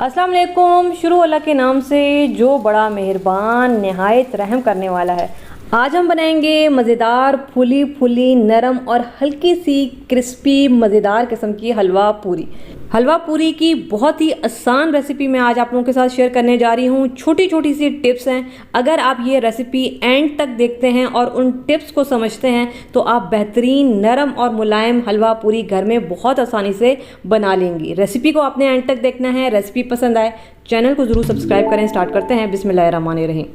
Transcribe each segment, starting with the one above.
अस्सलाम वालेकुम। शुरू अल्लाह के नाम से जो बड़ा मेहरबान नहायत रहम करने वाला है। आज हम बनाएंगे मज़ेदार फूली फूली नरम और हल्की सी क्रिस्पी मज़ेदार किस्म की हलवा पूरी। हलवा पूरी की बहुत ही आसान रेसिपी मैं आज आप लोगों के साथ शेयर करने जा रही हूँ। छोटी छोटी सी टिप्स हैं। अगर आप ये रेसिपी एंड तक देखते हैं और उन टिप्स को समझते हैं तो आप बेहतरीन नरम और मुलायम हलवा पूरी घर में बहुत आसानी से बना लेंगी। रेसिपी को आपने एंड तक देखना है। रेसिपी पसंद आए चैनल को ज़रूर सब्सक्राइब करें। स्टार्ट करते हैं। बिस्मिल्लाहिर्रहमानिर्रहीम।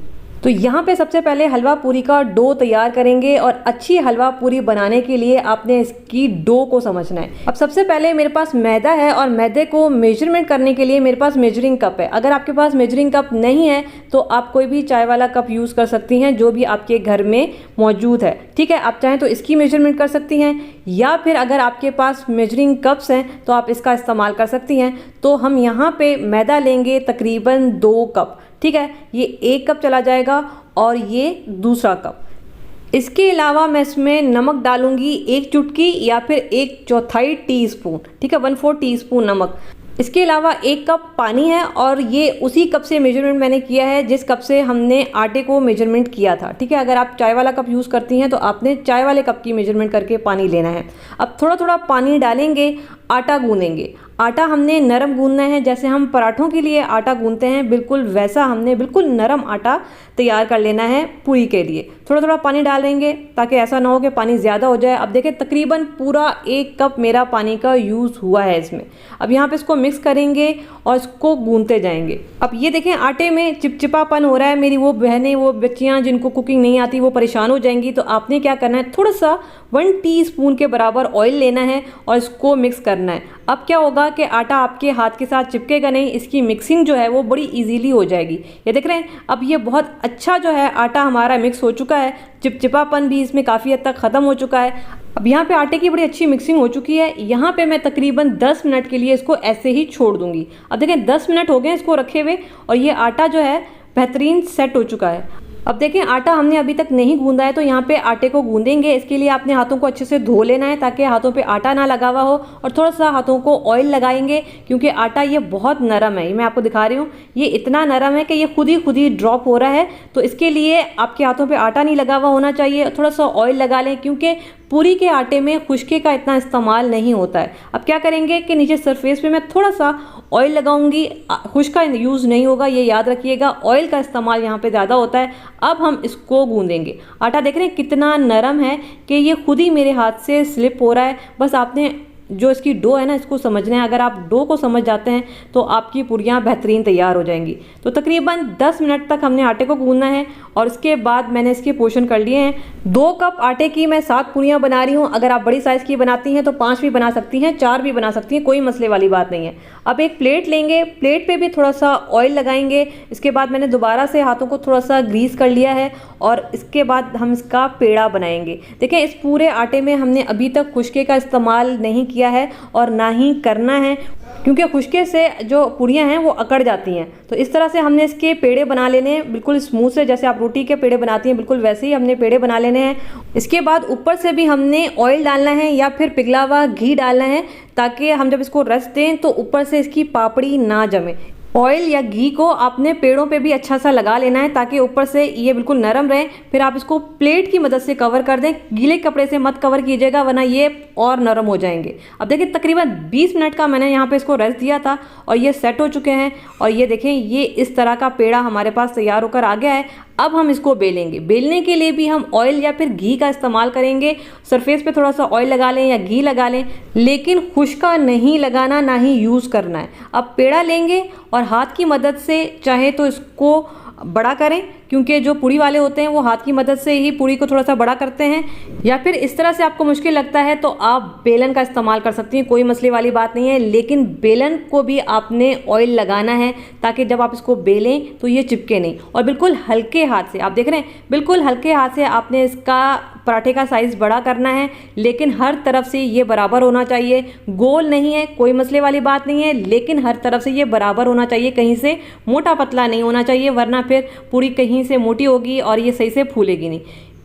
तो यहाँ पे सबसे पहले हलवा पूरी का डो तैयार करेंगे और अच्छी हलवा पूरी बनाने के लिए आपने इसकी डो को समझना है। अब सबसे पहले मेरे पास मैदा है और मैदे को मेजरमेंट करने के लिए मेरे पास मेजरिंग कप है। अगर आपके पास मेजरिंग कप नहीं है तो आप कोई भी चाय वाला कप यूज़ कर सकती हैं जो भी आपके घर में मौजूद है। ठीक है, आप चाहें तो इसकी मेजरमेंट कर सकती हैं या फिर अगर आपके पास मेजरिंग कप्स हैं तो आप इसका इस्तेमाल कर सकती हैं। तो हम यहाँ पे मैदा लेंगे तकरीबन 2 कप। ठीक है, ये 1 कप चला जाएगा और ये दूसरा कप। इसके अलावा मैं इसमें नमक डालूंगी 1 चुटकी या फिर 1/4 टीस्पून। ठीक है, 1/4 टीस्पून नमक। इसके अलावा 1 कप पानी है और ये उसी कप से मेजरमेंट मैंने किया है जिस कप से हमने आटे को मेजरमेंट किया था। ठीक है, अगर आप चाय वाला कप यूज़ करती हैं तो आपने चाय वाले कप की मेजरमेंट करके पानी लेना है। अब थोड़ा थोड़ा पानी डालेंगे, आटा गूंदेंगे। आटा हमने नरम गूंदना है, जैसे हम पराठों के लिए आटा गूंदते हैं बिल्कुल वैसा हमने बिल्कुल नरम आटा तैयार कर लेना है पूरी के लिए। थोड़ा थोड़ा पानी डालेंगे ताकि ऐसा ना हो कि पानी ज़्यादा हो जाए। अब देखें तकरीबन पूरा 1 कप मेरा पानी का यूज़ हुआ है इसमें। अब यहाँ पे इसको मिक्स करेंगे और इसको गूंदते जाएंगे। अब ये देखें आटे में चिपचिपापन हो रहा है। मेरी वो बहनें, वो बच्चियाँ जिनको कुकिंग नहीं आती वो परेशान हो जाएंगी। तो आपने क्या करना है, थोड़ा सा 1 टीस्पून के बराबर ऑयल लेना है और इसको मिक्स करना है। अब क्या होगा कि आटा आपके हाथ के साथ चिपकेगा नहीं, इसकी मिक्सिंग जो है वो बड़ी इजीली हो जाएगी। ये देख रहे हैं, अब ये बहुत अच्छा जो है आटा हमारा मिक्स हो चुका है। चिपचिपापन भी इसमें काफ़ी हद तक ख़त्म हो चुका है। अब यहाँ पे आटे की बड़ी अच्छी मिक्सिंग हो चुकी है। यहाँ पे मैं तकरीबन 10 मिनट के लिए इसको ऐसे ही छोड़ दूंगी। अब देखें 10 मिनट हो गए इसको रखे हुए और ये आटा जो है बेहतरीन सेट हो चुका है। अब देखें आटा हमने अभी तक नहीं गूंदा है तो यहाँ पे आटे को गूंदेंगे। इसके लिए आपने हाथों को अच्छे से धो लेना है ताकि हाथों पे आटा ना लगा हुआ हो, और थोड़ा सा हाथों को ऑयल लगाएंगे क्योंकि आटा ये बहुत नरम है। ये मैं आपको दिखा रही हूँ, ये इतना नरम है कि ये खुद ही ड्रॉप हो रहा है। तो इसके लिए आपके हाथों पे आटा नहीं लगा हुआ होना चाहिए। थोड़ा सा ऑयल लगा लें क्योंकि पूरी के आटे में खुशके का इतना इस्तेमाल नहीं होता है। अब क्या करेंगे कि नीचे सरफेस पे मैं थोड़ा सा ऑयल लगाऊंगी। खुश्क का यूज़ नहीं होगा, ये याद रखिएगा, ऑयल का इस्तेमाल यहाँ पे ज़्यादा होता है। अब हम इसको गूंदेंगे। आटा देख रहे हैं कितना नरम है कि ये खुद ही मेरे हाथ से स्लिप हो रहा है। बस आपने जो इसकी डो है ना इसको समझना है। अगर आप डो को समझ जाते हैं तो आपकी पूरियाँ बेहतरीन तैयार हो जाएंगी। तो तकरीबन 10 मिनट तक हमने आटे को गूंदना है और इसके बाद मैंने इसके पोर्शन कर लिए हैं। 2 कप आटे की मैं 7 पूरियाँ बना रही हूँ। अगर आप बड़ी साइज़ की बनाती हैं तो 5 भी बना सकती हैं, 4 भी बना सकती हैं, कोई मसले वाली बात नहीं है। अब एक प्लेट लेंगे, प्लेट पे भी थोड़ा सा ऑयल लगाएंगे। इसके बाद मैंने दोबारा से हाथों को थोड़ा सा ग्रीस कर लिया है और इसके बाद हम इसका पेड़ा बनाएंगे। देखें इस पूरे आटे में हमने अभी तक खुशके का इस्तेमाल नहीं किया है और ना ही करना है क्योंकि खुशके से जो पूरियां हैं वो अकड़ जाती हैं। तो इस तरह से हमने इसके पेड़े बना लेने हैं बिल्कुल स्मूथ से, जैसे आप रोटी के पेड़े बनाती हैं बिल्कुल वैसे ही हमने पेड़े बना लेने हैं। इसके बाद ऊपर से भी हमने ऑयल डालना है या फिर पिघला हुआ घी डालना है ताकि हम जब इसको रस दें तो ऊपर से इसकी पापड़ी ना जमे। ऑयल या घी को आपने पेड़ों पे भी अच्छा सा लगा लेना है ताकि ऊपर से ये बिल्कुल नरम रहे। फिर आप इसको प्लेट की मदद से कवर कर दें, गीले कपड़े से मत कवर कीजिएगा वरना ये और नरम हो जाएंगे। अब देखिए तकरीबन 20 मिनट का मैंने यहाँ पे इसको रेस्ट दिया था और ये सेट हो चुके हैं। और ये देखें ये इस तरह का पेड़ा हमारे पास तैयार होकर आ गया है। अब हम इसको बेलेंगे। बेलने के लिए भी हम ऑयल या फिर घी का इस्तेमाल करेंगे। सरफेस पे थोड़ा सा ऑयल लगा लें या घी लगा लें, लेकिन खुश्का नहीं लगाना, ना ही यूज़ करना है। अब पेड़ा लेंगे और हाथ की मदद से चाहे तो इसको बड़ा करें क्योंकि जो पूड़ी वाले होते हैं वो हाथ की मदद से ही पूड़ी को थोड़ा सा बड़ा करते हैं, या फिर इस तरह से आपको मुश्किल लगता है तो आप बेलन का इस्तेमाल कर सकती हैं, कोई मसले वाली बात नहीं है। लेकिन बेलन को भी आपने ऑयल लगाना है ताकि जब आप इसको बेलें तो ये चिपके नहीं। और बिल्कुल हल्के हाथ से, आप देख रहे हैं बिल्कुल हल्के हाथ से आपने इसका पराठे का साइज़ बड़ा करना है, लेकिन हर तरफ से ये बराबर होना चाहिए। गोल नहीं है, कोई मसले वाली बात नहीं है, लेकिन हर तरफ से ये बराबर होना चाहिए। कहीं से मोटा पतला नहीं होना चाहिए वरना फिर पूरी कहीं से मोटी होगी और ये सही से फूलेगी नहीं।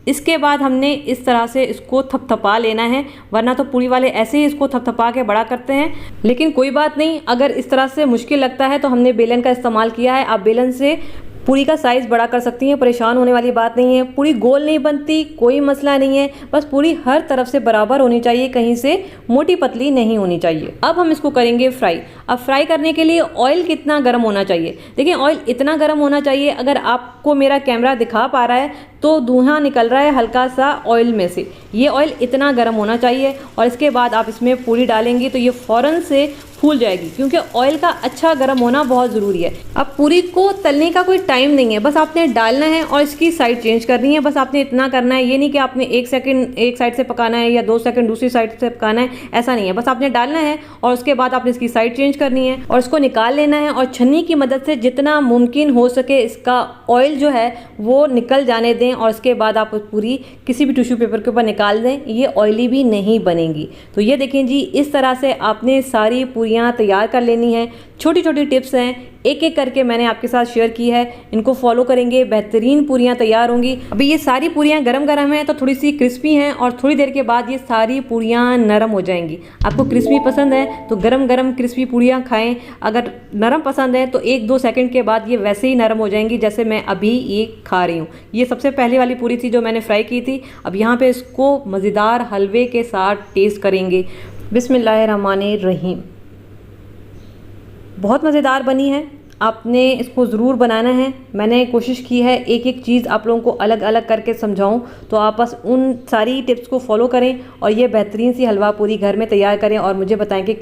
इसके बाद हमने इस तरह से इसको थपथपा लेना है, वरना तो पूरी वाले ऐसे ही इसको थपथपा के बड़ा करते हैं। लेकिन कोई बात नहीं, अगर इस तरह से मुश्किल लगता है तो हमने बेलन का इस्तेमाल किया है। आप बेलन से पूरी का साइज़ बड़ा कर सकती हैं, परेशान होने वाली बात नहीं है। पूरी गोल नहीं बनती, कोई मसला नहीं है, बस पूरी हर तरफ से बराबर होनी चाहिए, कहीं से मोटी पतली नहीं होनी चाहिए। अब हम इसको करेंगे फ्राई। अब फ्राई करने के लिए ऑयल कितना गर्म होना चाहिए? देखिए, ऑयल इतना गर्म होना चाहिए, अगर आपको मेरा कैमरा दिखा पा रहा है तो धुआं निकल रहा है हल्का सा ऑयल में से, ये ऑयल इतना गर्म होना चाहिए। और इसके बाद आप इसमें पूरी डालेंगी तो ये फ़ौरन से फूल जाएगी, क्योंकि ऑयल का अच्छा गर्म होना बहुत ज़रूरी है। अब पूरी को तलने का कोई टाइम नहीं है, बस आपने डालना है और इसकी साइड चेंज करनी है, बस आपने इतना करना है। ये नहीं कि आपने 1 सेकंड एक साइड से पकाना है या 2 सेकंड दूसरी साइड से पकाना है, ऐसा नहीं है। बस आपने डालना है और उसके बाद आपने इसकी साइड चेंज करनी है और इसको निकाल लेना है और छन्नी की मदद से जितना मुमकिन हो सके इसका ऑयल जो है वो निकल जाने दें। और इसके बाद आप पूरी किसी भी टिश्यू पेपर के ऊपर निकाल दें, ये ऑयली भी नहीं बनेगी। तो ये देखें जी, इस तरह से आपने सारी पूरियाँ तैयार कर लेनी है। छोटी छोटी टिप्स हैं, एक एक करके मैंने आपके साथ शेयर की है, इनको फॉलो करेंगे, बेहतरीन पूरियाँ तैयार होंगी। अभी ये सारी पूरियाँ गरम गरम हैं तो थोड़ी सी क्रिस्पी हैं और थोड़ी देर के बाद ये सारी पूरियाँ नरम हो जाएंगी। आपको क्रिस्पी पसंद है तो गरम गरम क्रिस्पी पूरियाँ खाएं, अगर नरम पसंद है तो 1-2 सेकंड के बाद ये वैसे ही नरम हो जाएंगी जैसे मैं अभी ये खा रही हूँ। ये सबसे पहले वाली पूरी थी जो मैंने फ्राई की थी। अब यहाँ पर इसको मज़ेदार हलवे के साथ टेस्ट करेंगे। बिस्मिल्लाहिर्रहमानिर्रहीम। बहुत मज़ेदार बनी है, आपने इसको ज़रूर बनाना है। मैंने कोशिश की है एक एक चीज़ आप लोगों को अलग अलग करके समझाऊं, तो आप बस उन सारी टिप्स को फॉलो करें और ये बेहतरीन सी हलवा पूरी घर में तैयार करें और मुझे बताएं कि